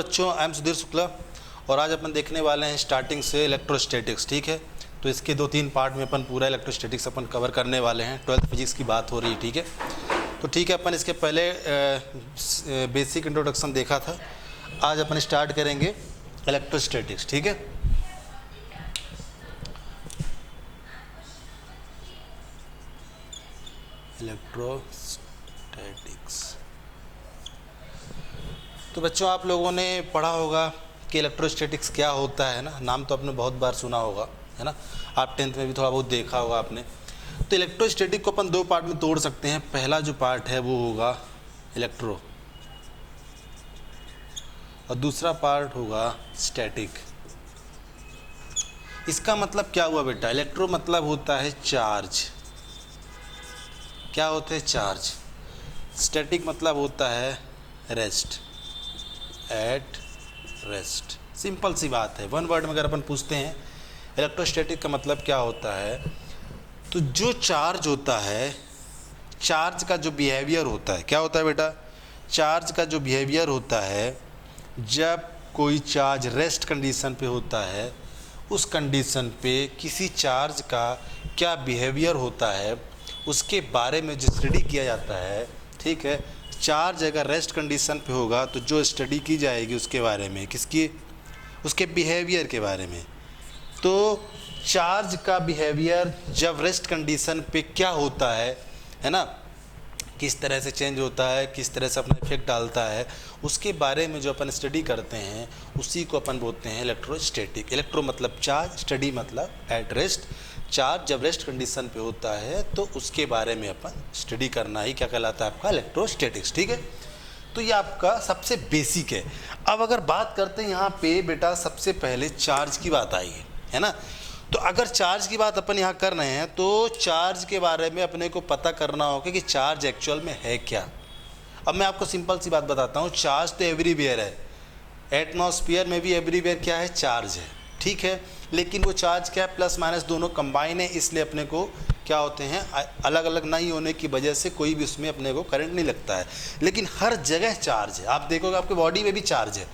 बच्चों, I am Sudhir Shukla और आज अपन देखने वाले हैं स्टार्टिंग से इलेक्ट्रोस्टैटिक्स। ठीक है, तो इसके 2-3 पार्ट में अपन पूरा इलेक्ट्रोस्टैटिक्स अपन कवर करने वाले हैं। 12th फिजिक्स की बात हो रही है। ठीक है, तो ठीक है, अपन इसके पहले बेसिक इंट्रोडक्शन देखा था। आज अपन स्टार्ट करेंगे इलेक्ट्रोस्टैटिक्स। ठीक है, इलेक्ट्रोस्टैटिक्स। तो बच्चों, आप लोगों ने पढ़ा होगा कि इलेक्ट्रोस्टैटिक्स क्या होता है ना। नाम तो आपने बहुत बार सुना होगा, है ना। आप 10th में भी थोड़ा बहुत देखा होगा आपने। तो इलेक्ट्रोस्टैटिक को अपन 2 पार्ट में तोड़ सकते हैं। पहला जो पार्ट है वो होगा इलेक्ट्रो और दूसरा पार्ट होगा स्टैटिक। इसका मतलब क्या हुआ बेटा? इलेक्ट्रो मतलब होता है चार्ज। क्या होते हैं? चार्ज। स्टैटिक मतलब होता है रेस्ट, एट रेस्ट। सिंपल सी बात है। 1 वर्ड में अगर अपन पूछते हैं इलेक्ट्रोस्टैटिक का मतलब क्या होता है, तो जो चार्ज होता है, चार्ज का जो बिहेवियर होता है, क्या होता है बेटा? चार्ज का जो बिहेवियर होता है, जब कोई चार्ज रेस्ट कंडीशन पे होता है, उस कंडीशन पे किसी चार्ज का क्या बिहेवियर होता है उसके बारे में जो स्टडी किया जाता है। ठीक है, चार्ज अगर रेस्ट कंडीशन पे होगा तो जो स्टडी की जाएगी उसके बारे में, किसकी? उसके बिहेवियर के बारे में। तो चार्ज का बिहेवियर जब रेस्ट कंडीशन पे क्या होता है ना, किस तरह से चेंज होता है, किस तरह से अपना इफेक्ट डालता है, उसके बारे में जो अपन स्टडी करते हैं उसी को अपन बोलते हैं इलेक्ट्रोस्टैटिक। इलेक्ट्रो मतलब चार्ज, स्टडी मतलब एट रेस्ट। चार्ज जब रेस्ट कंडीशन पे होता है तो उसके बारे में अपन स्टडी करना ही क्या कहलाता है? आपका इलेक्ट्रोस्टैटिक्स। ठीक है, तो ये आपका सबसे बेसिक है। अब अगर बात करते हैं यहाँ पे बेटा, सबसे पहले चार्ज की बात आई है ना। तो अगर चार्ज की बात अपन यहाँ कर रहे हैं तो चार्ज के बारे में अपने को पता करना होगा कि चार्ज एक्चुअल में है क्या। अब मैं आपको सिंपल सी बात बताता हूँ। चार्ज तो एवरीवेयर है, एटमॉस्फेयर में भी एवरीवेयर क्या है? चार्ज है। ठीक है, लेकिन वो चार्ज क्या है? प्लस माइनस दोनों कंबाइन है, इसलिए अपने को क्या होते हैं, अलग अलग नहीं होने की वजह से कोई भी उसमें अपने को करंट नहीं लगता है। लेकिन हर जगह चार्ज है। आप देखोगे आपके बॉडी में भी चार्ज है।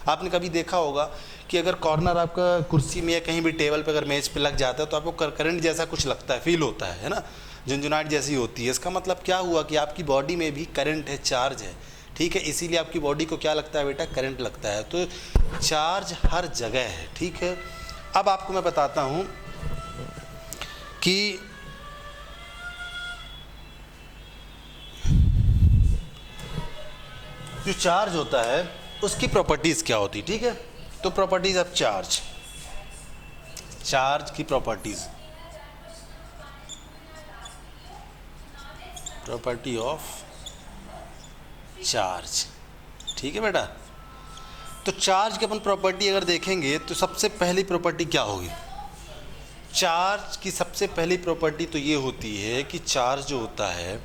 आपने कभी देखा होगा कि अगर कॉर्नर आपका कुर्सी में या कहीं भी टेबल पे अगर मेज पे लग जाता है तो आपको करंट जैसा कुछ लगता है, फील होता है ना, झुंझुनाहट जैसी होती है। इसका मतलब क्या हुआ कि आपकी बॉडी में भी करंट है, चार्ज है। ठीक है, इसीलिए आपकी बॉडी को क्या लगता है बेटा? करंट लगता है। तो चार्ज हर जगह है। ठीक है, अब आपको मैं बताता हूँ कि जो चार्ज होता है उसकी प्रॉपर्टीज़ क्या होती है। ठीक है, तो प्रॉपर्टीज़ ऑफ चार्ज, चार्ज की प्रॉपर्टीज़, प्रॉपर्टी ऑफ चार्ज। ठीक है बेटा, तो चार्ज की अपन प्रॉपर्टी अगर देखेंगे तो सबसे पहली प्रॉपर्टी क्या होगी? चार्ज की सबसे पहली प्रॉपर्टी तो ये होती है कि चार्ज जो होता है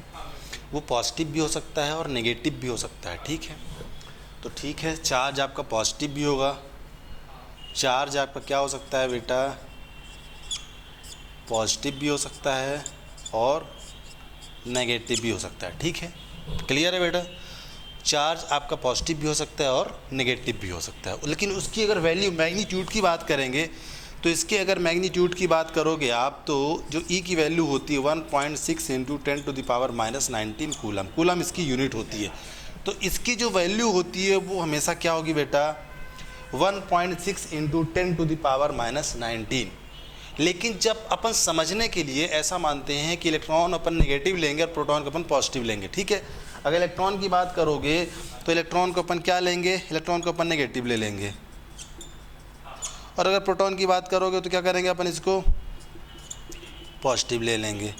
वो पॉजिटिव भी हो सकता है और नेगेटिव भी हो सकता है। ठीक है, तो ठीक है, चार्ज आपका पॉजिटिव भी होगा, चार्ज आपका क्या हो सकता है बेटा? पॉजिटिव भी हो सकता है और नेगेटिव भी हो सकता है। ठीक है, क्लियर है बेटा? चार्ज आपका पॉजिटिव भी हो सकता है और नेगेटिव भी हो सकता है। लेकिन उसकी अगर वैल्यू, मैग्नीट्यूड की बात करेंगे तो इसके अगर मैग्नीट्यूड की बात करोगे आप तो जो ई की वैल्यू होती है 1.6 × 10⁻⁻19 कूलम। कूलम इसकी यूनिट होती है। तो इसकी जो वैल्यू होती है वो हमेशा क्या होगी बेटा? 1.6 × 10⁻⁻19। लेकिन जब अपन समझने के लिए ऐसा मानते हैं कि इलेक्ट्रॉन अपन नेगेटिव लेंगे और प्रोटॉन को अपन पॉजिटिव लेंगे। ठीक है, अगर इलेक्ट्रॉन की बात करोगे तो इलेक्ट्रॉन को अपन क्या लेंगे? इलेक्ट्रॉन को अपन नेगेटिव ले लेंगे। और अगर प्रोटॉन की बात करोगे तो क्या करेंगे? अपन इसको पॉजिटिव ले लेंगे।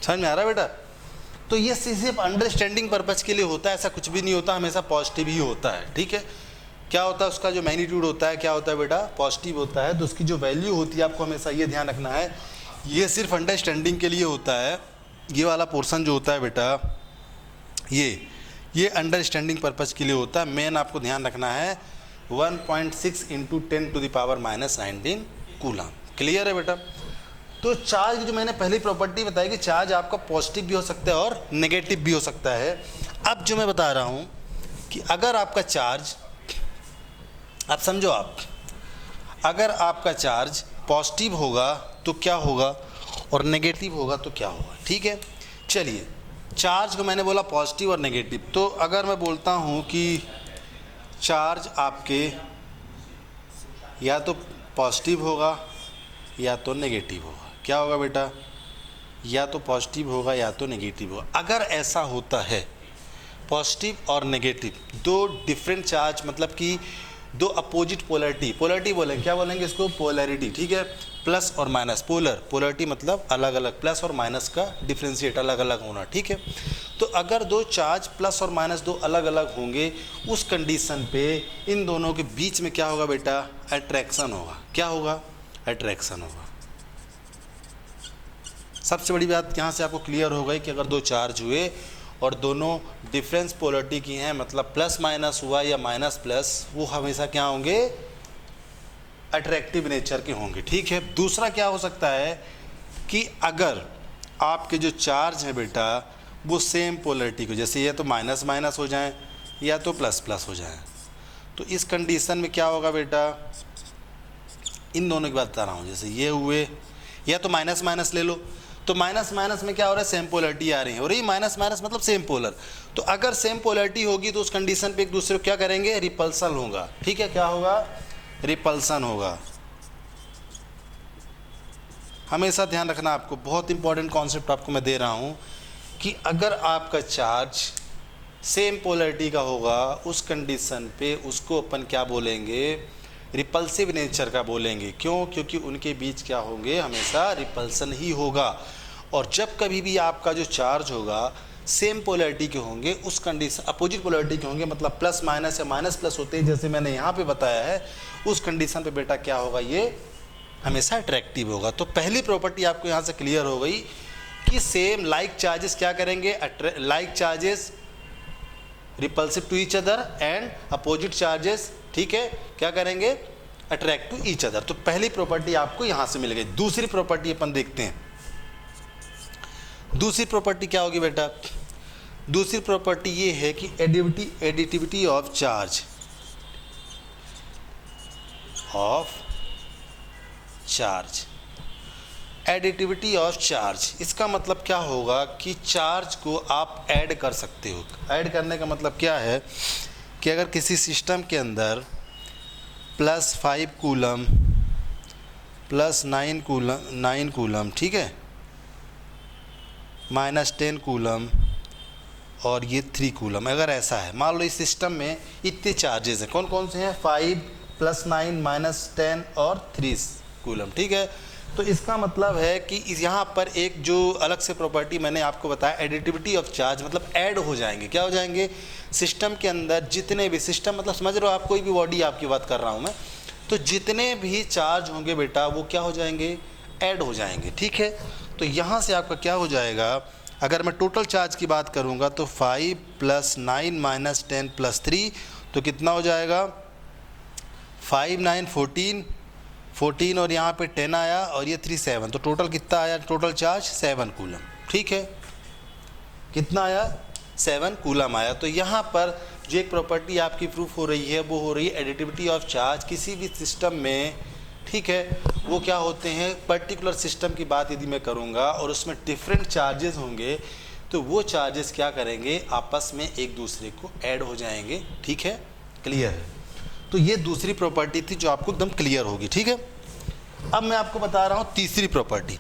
समझ में आ रहा है बेटा? तो ये सिर्फ अंडरस्टैंडिंग पर्पज़ के लिए होता है, ऐसा कुछ भी नहीं होता, हमेशा पॉजिटिव ही होता है। ठीक है, क्या होता है उसका जो मैग्नीट्यूड होता है, क्या होता है बेटा? पॉजिटिव होता है। तो उसकी जो वैल्यू होती है आपको हमेशा ये ध्यान रखना है, ये सिर्फ अंडरस्टैंडिंग के लिए होता है। ये वाला पोर्शन जो होता है बेटा, ये अंडरस्टैंडिंग पर्पज़ के लिए होता है। मेन आपको ध्यान रखना है 1.6 × 10⁻⁻19 कूलम। क्लियर है बेटा? तो चार्ज की जो मैंने पहली प्रॉपर्टी बताई कि चार्ज आपका पॉजिटिव भी हो सकता है और नेगेटिव भी हो सकता है। अब जो मैं बता रहा हूँ कि अगर आपका चार्ज, आप समझो, अगर आपका चार्ज पॉजिटिव होगा तो क्या होगा और नेगेटिव होगा तो क्या होगा। ठीक है, चलिए, चार्ज को मैंने बोला पॉजिटिव और नेगेटिव, तो अगर मैं बोलता हूँ कि चार्ज आपके या तो पॉजिटिव होगा या तो नेगेटिव होगा, क्या होगा बेटा, या तो पॉजिटिव होगा या तो नेगेटिव होगा। अगर ऐसा होता है, पॉजिटिव और नेगेटिव दो डिफरेंट चार्ज, मतलब कि दो अपोजिट पोलैरिटी, पोलैरिटी बोलेंगे, क्या बोलेंगे इसको, पोलैरिटी। ठीक है, प्लस और माइनस, पोलैरिटी मतलब अलग अलग, प्लस और माइनस का डिफ्रेंशिएट अलग अलग होना। ठीक है, तो अगर दो चार्ज प्लस और माइनस दो अलग अलग होंगे, उस कंडीशन पे इन दोनों के बीच में क्या होगा बेटा, अट्रैक्शन होगा। क्या होगा, अट्रैक्शन होगा। सबसे बड़ी बात यहाँ से आपको क्लियर हो गई कि अगर दो चार्ज हुए और दोनों डिफरेंस पोलैरिटी की हैं, मतलब प्लस माइनस हुआ या माइनस प्लस, वो हमेशा क्या होंगे, अट्रैक्टिव नेचर के होंगे। ठीक है, दूसरा क्या हो सकता है कि अगर आपके जो चार्ज हैं बेटा वो सेम पोलैरिटी को, जैसे या तो माइनस माइनस हो जाएं या तो प्लस प्लस हो जाएं, तो इस कंडीशन में क्या होगा बेटा, इन दोनों की बात बता रहा हूँ, जैसे ये हुए या तो माइनस माइनस ले लो, तो माइनस माइनस में क्या हो रहा है, सेम पोलैरिटी आ रही है, और ये माइनस माइनस मतलब सेम पोलर। तो अगर सेम पोलैरिटी होगी तो उस कंडीशन पे एक दूसरे को क्या करेंगे, रिपल्सन होगा। ठीक है, क्या होगा, रिपल्सन होगा। हमेशा ध्यान रखना आपको, बहुत इंपॉर्टेंट कॉन्सेप्ट आपको मैं दे रहा हूँ कि अगर आपका चार्ज सेम पोलैरिटी का होगा, उस कंडीशन पे उसको अपन क्या बोलेंगे, रिपल्सिव नेचर का बोलेंगे। क्यों, क्योंकि उनके बीच क्या होंगे, हमेशा रिपल्सन ही होगा। और जब कभी भी आपका जो चार्ज होगा सेम पोलैरिटी के होंगे, उस कंडीशन अपोजिट पोलैरिटी के होंगे, मतलब प्लस माइनस या माइनस प्लस होते हैं, जैसे मैंने यहाँ पे बताया है, उस कंडीशन पे बेटा क्या होगा, ये हमेशा अट्रैक्टिव होगा। तो पहली प्रॉपर्टी आपको यहाँ से क्लियर हो गई कि सेम लाइक चार्जेस क्या करेंगे, like charges repulsive to each other and opposite charges, ठीक है, क्या करेंगे, अट्रैक्ट टू ईच अदर। तो पहली प्रॉपर्टी आपको यहां से मिल गई। दूसरी प्रॉपर्टी अपन देखते हैं। दूसरी प्रॉपर्टी क्या होगी बेटा, दूसरी प्रॉपर्टी ये है कि additivity of charge, additivity of charge, इसका मतलब क्या होगा कि चार्ज को आप ऐड कर सकते हो। ऐड करने का मतलब क्या है कि अगर किसी सिस्टम के अंदर +5 कूलम +9 कूलम, ठीक है, -10 कूलम और ये 3 कूलम, अगर ऐसा है, मान लो इस सिस्टम में इतने चार्जेस हैं, कौन कौन से हैं, 5 +9 -10 और 3 कूलम, ठीक है। तो इसका मतलब है कि यहाँ पर एक जो अलग से प्रॉपर्टी मैंने आपको बताया, एडिटिविटी ऑफ चार्ज, मतलब ऐड हो जाएंगे, क्या हो जाएंगे, सिस्टम के अंदर जितने भी, सिस्टम मतलब समझ रहे हो आप, कोई भी बॉडी आपकी बात कर रहा हूँ मैं, तो जितने भी चार्ज होंगे बेटा वो क्या हो जाएंगे, ऐड हो जाएंगे। ठीक है, तो यहाँ से आपका क्या हो जाएगा, अगर मैं टोटल चार्ज की बात करूँगा तो 5 +9 -10 +3, तो कितना हो जाएगा, 5 9 14 और यहाँ पे 10 आया और ये 3 7, तो टोटल कितना आया, टोटल चार्ज 7 कूलम। ठीक है, कितना आया, 7 कूलम आया। तो यहाँ पर जो एक प्रॉपर्टी आपकी प्रूफ हो रही है वो हो रही है एडिटिविटी ऑफ चार्ज किसी भी सिस्टम में। ठीक है, वो क्या होते हैं, पर्टिकुलर सिस्टम की बात यदि मैं करूँगा और उसमें डिफरेंट चार्जेस होंगे, तो वो चार्जेस क्या करेंगे, आपस में एक दूसरे को ऐड हो जाएंगे। ठीक है, क्लियर है। तो ये दूसरी प्रॉपर्टी थी जो आपको एकदम क्लियर होगी। ठीक है, अब मैं आपको बता रहा हूँ तीसरी प्रॉपर्टी।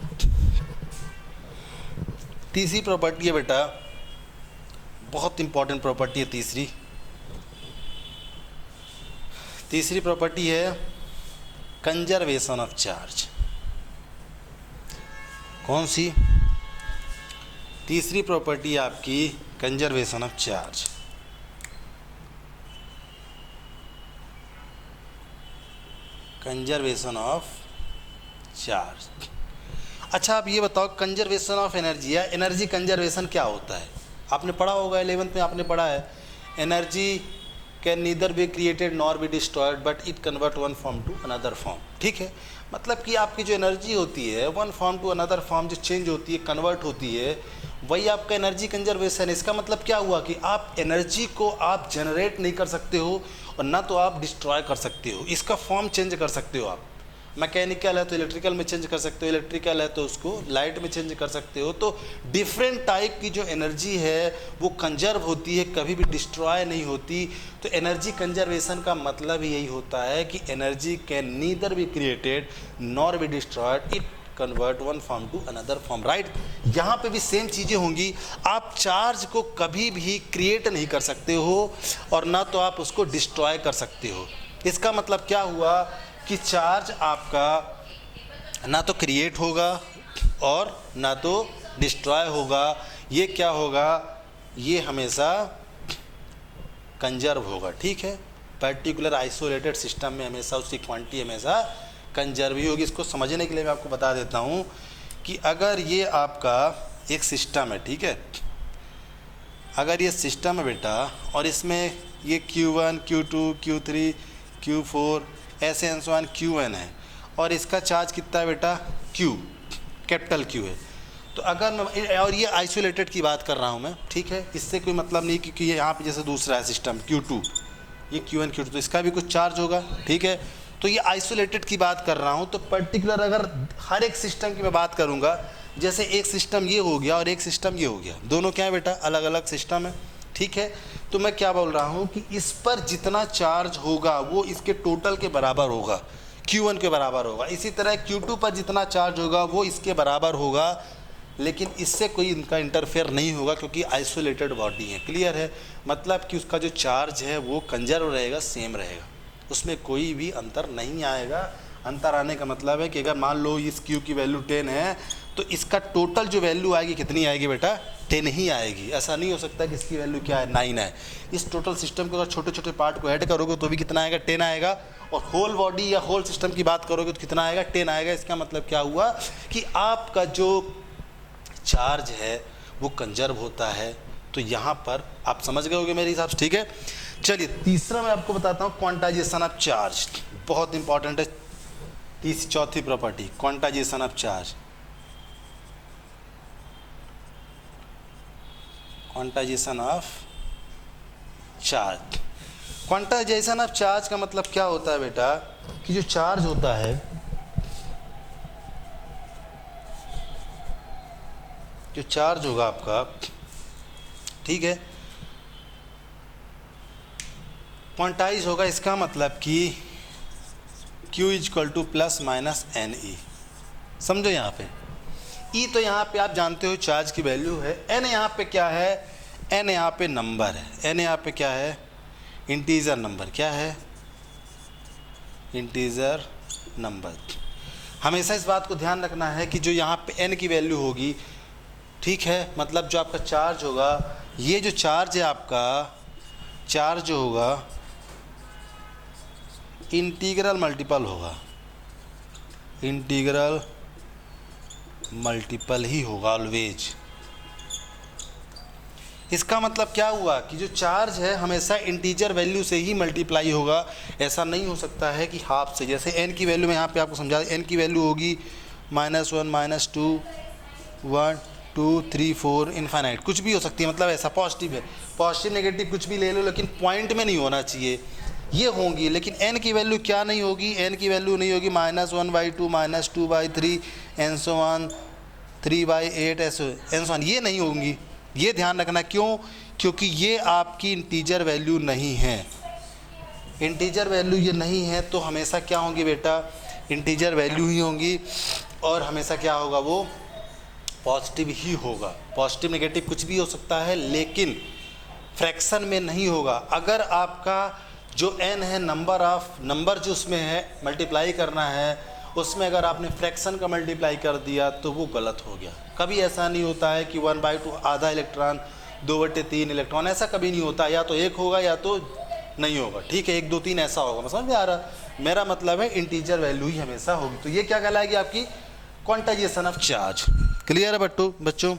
तीसरी प्रॉपर्टी है बेटा, बहुत इंपॉर्टेंट प्रॉपर्टी है तीसरी। तीसरी प्रॉपर्टी है कंजर्वेशन ऑफ चार्ज। कौन सी, तीसरी प्रॉपर्टी आपकी conservation of charge. Conservation of charge. अच्छा, आप ये बताओ कंजर्वेशन ऑफ एनर्जी या एनर्जी कंजर्वेशन क्या होता है। आपने पढ़ा होगा 11th में, आपने पढ़ा है, energy can neither be created nor be destroyed but it convert one form to another form. ठीक है, मतलब कि आपकी जो एनर्जी होती है one form to another form जो चेंज होती है, कन्वर्ट होती है, वही आपका एनर्जी कंजर्वेशन है। इसका मतलब क्या हुआ कि आप एनर्जी को आप जनरेट नहीं कर सकते हो और ना तो आप डिस्ट्रॉय कर सकते हो, इसका फॉर्म चेंज कर सकते हो आप। मैकेनिकल है तो इलेक्ट्रिकल में चेंज कर सकते हो, इलेक्ट्रिकल है तो उसको लाइट में चेंज कर सकते हो। तो डिफरेंट टाइप की जो एनर्जी है वो कंजर्व होती है, कभी भी डिस्ट्रॉय नहीं होती। तो एनर्जी कंजर्वेशन का मतलब ही यही होता है कि energy can neither be created nor be destroyed, it convert one form to another form, right. यहाँ पे भी सेम चीज़ें होंगी। आप चार्ज को कभी भी क्रिएट नहीं कर सकते हो और ना तो आप उसको डिस्ट्रॉय कर सकते हो। इसका मतलब क्या हुआ कि चार्ज आपका ना तो क्रिएट होगा और ना तो डिस्ट्रॉय होगा। ये क्या होगा, ये हमेशा कंजर्व होगा, ठीक है। पर्टिकुलर आइसोलेटेड सिस्टम में हमेशा उसकी क्वांटिटी हमेशा कंजर्व ही होगी। इसको समझने के लिए मैं आपको बता देता हूँ कि अगर ये आपका एक सिस्टम है, ठीक है, अगर ये सिस्टम है बेटा और इसमें ये Q1, Q2, Q3, Q4 ऐसे एंड सो ऑन Qn है और इसका चार्ज कितना है बेटा, Q, कैपिटल Q है। तो अगर मैं, और ये आइसोलेटेड की बात कर रहा हूँ मैं, ठीक है, इससे कोई मतलब नहीं क्योंकि ये यहाँ पे जैसे दूसरा है सिस्टम Q2, ये Q1, Q2, तो इसका भी कुछ चार्ज होगा, ठीक है। तो ये आइसोलेटेड की बात कर रहा हूँ। तो पर्टिकुलर अगर हर एक सिस्टम की मैं बात करूँगा, जैसे एक सिस्टम ये हो गया और एक सिस्टम ये हो गया, दोनों क्या है बेटा, अलग अलग सिस्टम है, ठीक है। तो मैं क्या बोल रहा हूँ कि इस पर जितना चार्ज होगा वो इसके टोटल के बराबर होगा, Q1 के बराबर होगा। इसी तरह Q2 पर जितना चार्ज होगा वो इसके बराबर होगा, लेकिन इससे कोई इनका इंटरफेयर नहीं होगा क्योंकि आइसोलेटेड बॉडी है, क्लियर है। मतलब कि उसका जो चार्ज है वो कंजर्व रहेगा, सेम रहेगा, उसमें कोई भी अंतर नहीं आएगा। अंतर आने का मतलब है कि अगर मान लो इस Q की वैल्यू 10 है तो इसका टोटल जो वैल्यू आएगी कितनी आएगी बेटा, 10 ही आएगी। ऐसा नहीं हो सकता कि इसकी वैल्यू क्या है, 9 है। इस टोटल सिस्टम को अगर छोटे छोटे पार्ट को ऐड करोगे तो भी कितना आएगा, 10 आएगा। और होल बॉडी या होल सिस्टम की बात करोगे तो कितना आएगा, 10 आएगा। इसका मतलब क्या हुआ कि आपका जो चार्ज है वो कंजर्व होता है। तो यहाँ पर आप समझ गए होगे मेरे हिसाब से, ठीक है। चलिए तीसरा मैं आपको बताता हूँ, क्वांटाइजेशन ऑफ चार्ज, बहुत इंपॉर्टेंट है। चौथी property, quantization of charge. Quantization of charge, quantization of charge का मतलब क्या होता है बेटा कि जो चार्ज होता है, जो चार्ज होगा आपका, ठीक है, क्वांटाइज होगा। इसका मतलब कि Q equal two plus minus NE, समझो। यहाँ पे E तो यहाँ पे आप जानते हो चार्ज की वैल्यू है, N यहाँ पे क्या है, N यहाँ पे नंबर है, N यहाँ पे क्या है, इंटीजर नंबर, क्या है, इंटीजर नंबर। हमेशा इस बात को ध्यान रखना है कि जो यहाँ पे N की वैल्यू होगी, ठीक है, मतलब जो आपका चार्ज होगा, ये जो चार्ज है आपका, चार्ज जो होगा इंटीग्रल मल्टीपल होगा, इंटीग्रल मल्टीपल ही होगा ऑलवेज। इसका मतलब क्या हुआ कि जो चार्ज है हमेशा इंटीजर वैल्यू से ही मल्टीप्लाई होगा। ऐसा नहीं हो सकता है कि हाफ से, जैसे n की वैल्यू में यहाँ पे आपको समझा, n की वैल्यू होगी -1, -2, 1, 2, 3, 4 इनफाइनाइट, कुछ भी हो सकती है। मतलब ऐसा पॉजिटिव है, पॉजिटिव नेगेटिव कुछ भी ले लो, लेकिन पॉइंट में नहीं होना चाहिए, ये होंगी। लेकिन n की वैल्यू क्या नहीं होगी, n की वैल्यू नहीं होगी -1/2, -2/3 and so on, 3/8 and so on, ये नहीं होंगी। ये ध्यान रखना, क्यों, क्योंकि ये आपकी इंटीजर वैल्यू नहीं है। इंटीजर वैल्यू ये नहीं है तो हमेशा क्या होंगी बेटा, इंटीजर वैल्यू ही होंगी और हमेशा क्या होगा, वो पॉजिटिव ही होगा। पॉजिटिव नेगेटिव कुछ भी हो सकता है लेकिन फ्रैक्शन में नहीं होगा। अगर आपका जो n है, नंबर जो उसमें है मल्टीप्लाई करना है, उसमें अगर आपने फ्रैक्शन का मल्टीप्लाई कर दिया तो वो गलत हो गया। कभी ऐसा नहीं होता है कि 1/2 आधा इलेक्ट्रॉन, 2/3 इलेक्ट्रॉन, ऐसा कभी नहीं होता। या तो एक होगा या तो नहीं होगा, ठीक है, 1, 2, 3 ऐसा होगा। समझ में आ रहा, मेरा मतलब है इंटीजर वैल्यू ही हमेशा होगी। तो ये क्या कहलाएगी, आपकी क्वांटाइजेशन ऑफ चार्ज। क्लियर है बच्चों?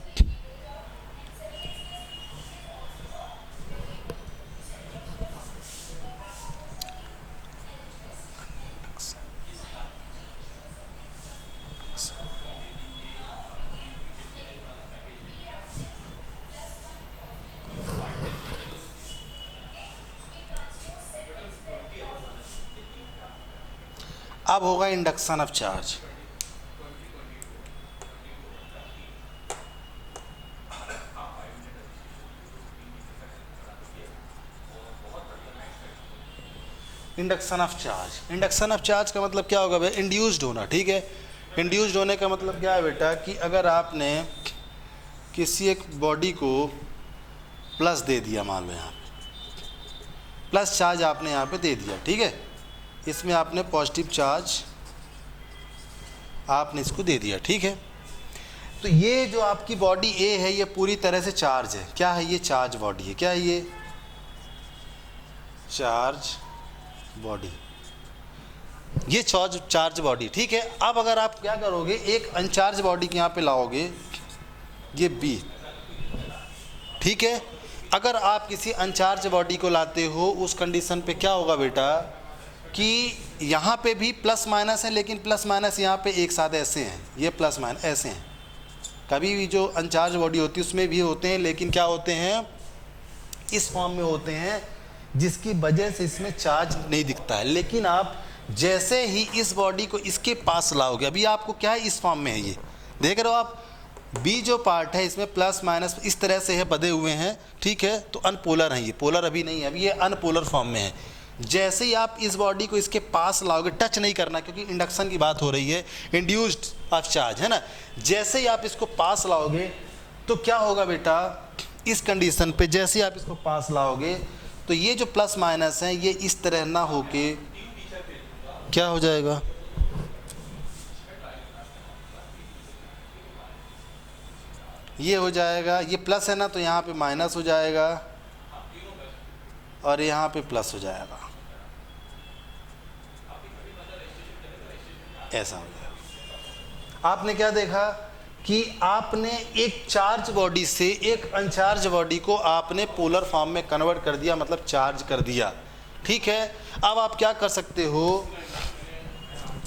अब होगा induction of charge. Induction of charge, induction of charge का मतलब क्या होगा भाई? इंड्यूस्ड होना, ठीक है। इंड्यूस्ड होने का मतलब क्या है बेटा कि अगर आपने किसी एक बॉडी को प्लस दे दिया, मान लो यहाँ पे प्लस चार्ज आपने यहाँ पे दे दिया, ठीक है, इसमें आपने पॉजिटिव चार्ज आपने इसको दे दिया, ठीक है। तो ये जो आपकी बॉडी ए है ये पूरी तरह से चार्ज है। क्या है ये? चार्ज बॉडी है। क्या है ये? चार्ज बॉडी, ये चार्ज बॉडी, ठीक है। अब अगर आप क्या करोगे, एक अनचार्ज बॉडी के यहाँ पे लाओगे, ये बी, ठीक है। अगर आप किसी अनचार्ज बॉडी को लाते हो उस कंडीशन पे क्या होगा बेटा कि यहाँ पे भी प्लस माइनस है, लेकिन प्लस माइनस यहाँ पे एक साथ ऐसे हैं, ये प्लस माइनस ऐसे हैं। कभी भी जो अनचार्ज बॉडी होती है उसमें भी होते हैं, लेकिन क्या होते हैं, इस फॉर्म में होते हैं जिसकी वजह से इसमें चार्ज नहीं दिखता है। लेकिन आप जैसे ही इस बॉडी को इसके पास लाओगे, अभी आपको क्या है, इस फॉर्म में है, ये देख रहे हो आप, बी जो पार्ट है इसमें प्लस माइनस इस तरह से है, बधे हुए हैं, ठीक है। तो अनपोलर है, ये पोलर अभी नहीं है, अभी ये अनपोलर फॉर्म में है। जैसे ही आप इस बॉडी को इसके पास लाओगे, टच नहीं करना क्योंकि इंडक्शन की बात हो रही है, इंड्यूस्ड ऑफ चार्ज है ना। जैसे ही आप इसको पास लाओगे तो क्या होगा बेटा, इस कंडीशन पे जैसे ही आप इसको पास लाओगे तो ये जो प्लस माइनस है ये इस तरह ना होके क्या हो जाएगा, ये हो जाएगा, ये प्लस है ना तो यहाँ पे माइनस हो जाएगा और यहाँ पे प्लस हो जाएगा, ऐसा हो जाएगा। आपने क्या देखा कि आपने एक चार्ज बॉडी से एक अनचार्ज बॉडी को आपने पोलर फॉर्म में कन्वर्ट कर दिया, मतलब चार्ज कर दिया, ठीक है। अब आप क्या कर सकते हो,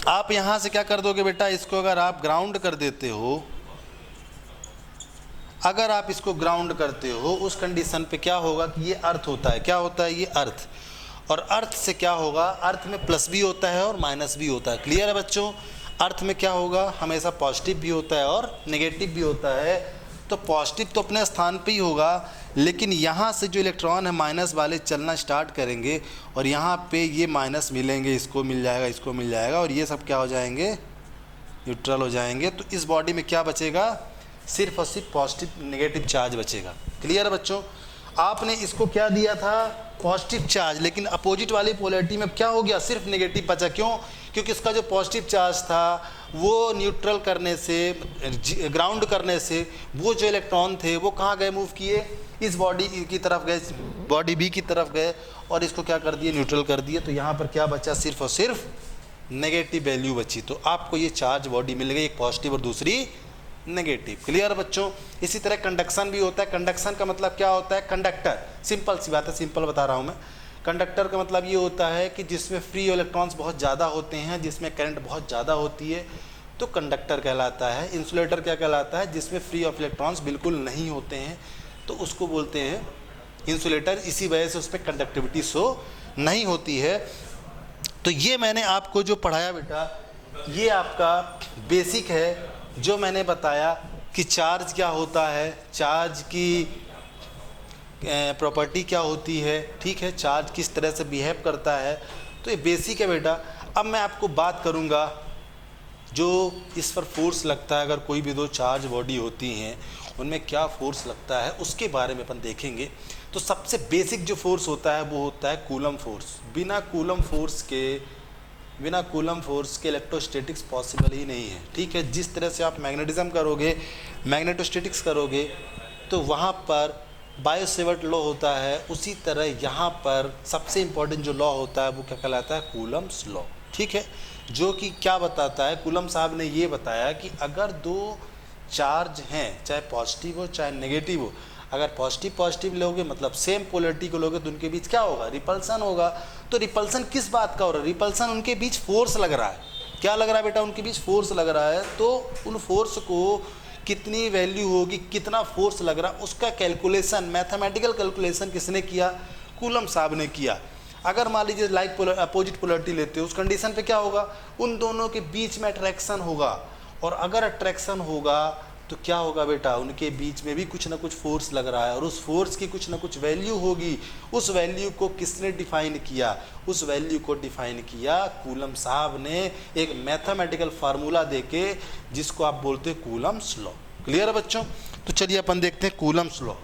आप यहाँ से क्या कर दोगे बेटा, इसको अगर आप ग्राउंड कर देते हो, अगर आप इसको ग्राउंड करते हो उस कंडीशन पे क्या होगा कि ये अर्थ होता है। क्या होता है? ये अर्थ। और अर्थ से क्या होगा, अर्थ में प्लस भी होता है और माइनस भी होता है। क्लियर है बच्चों? अर्थ में क्या होगा, हमेशा पॉजिटिव भी होता है और नेगेटिव भी होता है। तो पॉजिटिव तो अपने स्थान पे ही होगा, लेकिन यहाँ से जो इलेक्ट्रॉन है माइनस वाले चलना स्टार्ट करेंगे और यहाँ पे ये माइनस मिलेंगे, इसको मिल जाएगा, इसको मिल जाएगा, और ये सब क्या हो जाएंगे, न्यूट्रल हो जाएंगे। तो इस बॉडी में क्या बचेगा, सिर्फ और सिर्फ पॉजिटिव नेगेटिव चार्ज बचेगा। क्लियर है बच्चों? आपने इसको क्या दिया था, पॉजिटिव चार्ज, लेकिन अपोजिट वाली पोलैरिटी में क्या हो गया, सिर्फ नेगेटिव बचा। क्यों? क्योंकि इसका जो पॉजिटिव चार्ज था वो न्यूट्रल करने से, ग्राउंड करने से वो जो इलेक्ट्रॉन थे वो कहाँ गए, मूव किए, इस बॉडी की तरफ गए, बॉडी बी की तरफ गए और इसको क्या कर दिए, न्यूट्रल कर दिए। तो यहाँ पर क्या बचा, सिर्फ और सिर्फ नेगेटिव वैल्यू बची। तो आपको ये चार्ज बॉडी मिल गई, एक पॉजिटिव और दूसरी नेगेटिव। क्लियर बच्चों? इसी तरह कंडक्शन भी होता है। कंडक्शन का मतलब क्या होता है, कंडक्टर, सिंपल सी बात है, सिंपल बता रहा हूँ मैं। कंडक्टर का मतलब ये होता है कि जिसमें फ्री इलेक्ट्रॉन्स बहुत ज़्यादा होते हैं, जिसमें करंट बहुत ज़्यादा होती है, तो कंडक्टर कहलाता है। इंसुलेटर क्या कहलाता है, जिसमें फ्री ऑफ इलेक्ट्रॉन्स बिल्कुल नहीं होते हैं, तो उसको बोलते हैं इंसुलेटर। इसी वजह से उस पर कंडक्टिविटी शो नहीं होती है। तो ये मैंने आपको जो पढ़ाया बेटा, ये आपका बेसिक है, जो मैंने बताया कि चार्ज क्या होता है, चार्ज की प्रॉपर्टी क्या होती है, ठीक है, चार्ज किस तरह से बिहेव करता है। तो ये बेसिक है बेटा। अब मैं आपको बात करूँगा जो इस पर फोर्स लगता है, अगर कोई भी दो चार्ज बॉडी होती हैं उनमें क्या फोर्स लगता है उसके बारे में अपन देखेंगे। तो सबसे बेसिक जो फोर्स होता है वो होता है कूलम फोर्स। बिना कूलम फोर्स के इलेक्ट्रोस्टैटिक्स पॉसिबल ही नहीं है, ठीक है। जिस तरह से आप मैग्नेटिज्म करोगे, मैग्नेटोस्टैटिक्स करोगे, तो वहाँ पर बायो-सेवर्ट लॉ होता है, उसी तरह यहाँ पर सबसे इम्पोर्टेंट जो लॉ होता है वो क्या कहलाता है, कूलम्स लॉ, ठीक है। जो कि क्या बताता है, कूलम साहब ने ये बताया कि अगर दो चार्ज हैं, चाहे पॉजिटिव हो चाहे नेगेटिव हो, अगर पॉजिटिव लोगे मतलब सेम पोलैरिटी को लोगे तो उनके बीच क्या होगा, रिपल्सन होगा। तो रिपल्सन किस बात का हो रहा है, रिपल्सन उनके बीच फोर्स लग रहा है। क्या लग रहा है बेटा, उनके बीच फोर्स लग रहा है। तो उन फोर्स को कितनी वैल्यू होगी, कितना फोर्स लग रहा है, उसका कैलकुलेशन, मैथमेटिकल कैलकुलेशन किसने किया, कूलम साहब ने किया। अगर मान लीजिए लाइक अपोजिट पोलैरिटी लेते हो, उस कंडीशन पे क्या होगा, उन दोनों के बीच में अट्रैक्शन होगा, और अगर अट्रैक्शन होगा तो क्या होगा बेटा, उनके बीच में भी कुछ ना कुछ फोर्स लग रहा है, और उस फोर्स की कुछ ना कुछ वैल्यू होगी। उस वैल्यू को किसने डिफाइन किया, उस वैल्यू को डिफाइन किया कूलम साहब ने एक मैथमेटिकल फार्मूला देके, जिसको आप बोलते हैं कूलम्स लॉ। क्लियर है बच्चों? तो चलिए अपन देखते हैं कूलम्स लॉ।